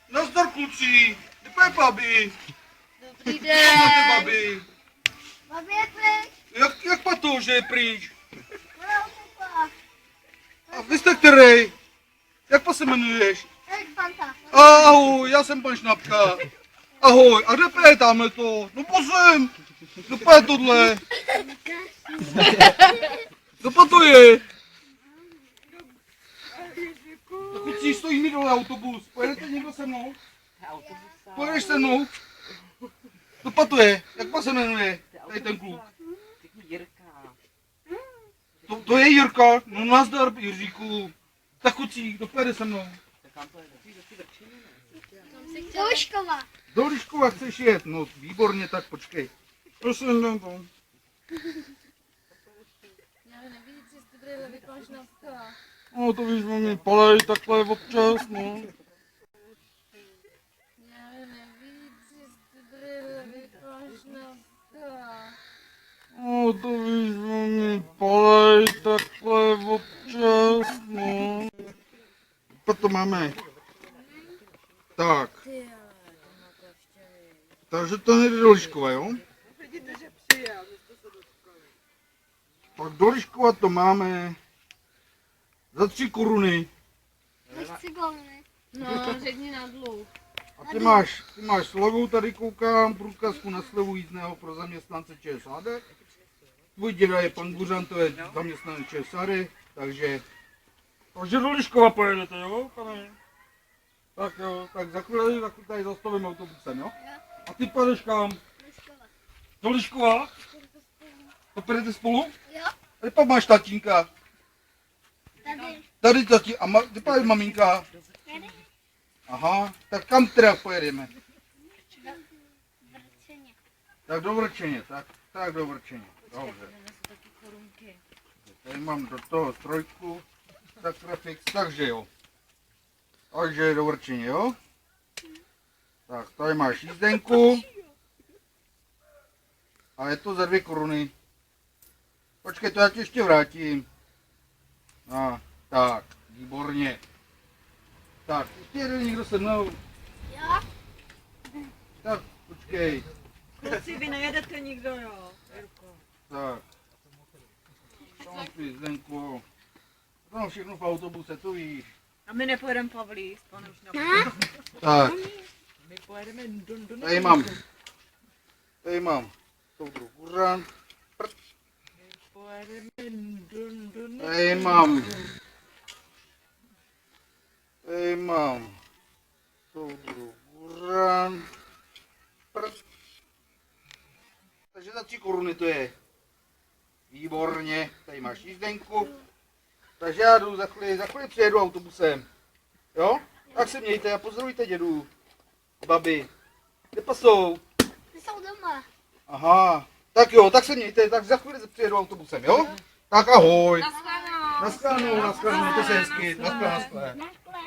Nazdar kluci, kde je babi? Dobrý Co máte den. babi? Babi je pryč. Jak pa to, že je pryč? Ona utekla. A vy jste který? Jak pa se jmenuješ? Teď Fanta. Ahoj, já jsem pan Šnapka. Ahoj, a kde je tamhle to? No pozem, kdo je tohle? Kdo pa to je? Tak kluci, stojí mi dole autobus, pojedete někdo se mnou? Pojedeš se mnou? Kdo pa to je? Jak pa se jmenuje? Tady ten kluk. To je Jirka, no nazdar Jiříku. Tak kluci, kdo pojede se mnou? Do Liškova. Do Liškova chceš jet? No výborně, tak počkej. Prosím, dám to. Já nevíc, jestli brýle vypadáš na stole. No to víš, mě polej takhle občas, no. Já nevíc, jestli brýle vypadáš na stole. No to víš, mě polej takhle občas, no. Pak to máme. Tak. Ty ale, to má to ještě víc. Takže to nejde do Liškova, jo? Vidíte, že přijel, vy jste se dočkali. Pak do Liškova to máme za 3 koruny. Nechci koruny. No, řekni na dluh. A ty máš slevu, tady koukám, průkazku na slevu jízdného pro zaměstnance ČSAD. Tvůj děda je pan Buřan, to je zaměstnanec ČSAD, takže do Liškova pojedete, jo, pane? Tak jo, tak za chvíli tady zastavím autobusem, jo? A ty pojedeš kam? Liškova. Do Liškova? To pojedete spolu? Jo? A ty pak máš tatínka. Tady. Tady tatín, a ty pak je maminka. Tady. Aha, tak kam teda pojedeme? Vrčeně. Tak do Vrčeně, tak do Vrčeně, dobře. Přinesl taky korunky. Tady mám do toho trojku, tak trafik, takže jo. Takže do Vrčeně, jo? Tak, tady máš jízdenku. A je to za 2 koruny. Počkej, to já ti ještě vrátím. A, tak, výborně. Tak, ještě jede někdo se mnou. Jo? Tak, počkej. Kluci, vy nejedete nikdo, jo? Jirko. Tak. Tam tu jízdenku. Tam všechno v autobuse, to víš. A my nepojedeme Pavlí s panem Šnapem. Tak, My pojedeme do tady mám. Soudruh Buřan. Pojedeme Tady mám soudruh Buřan. Takže za 3 koruny to je. Výborně, tady máš jízdenku. Takže já jdu za chvíli přijedu autobusem. Jo? Tak se mějte a pozdravujte dědu. Babi. Kde pa jsou? Ty jsou doma. Aha. Tak jo, tak se mějte, tak za chvíli přijedu autobusem, jo? Tak ahoj. Naschledanou, mějte se hezky. Naschle. Na škole.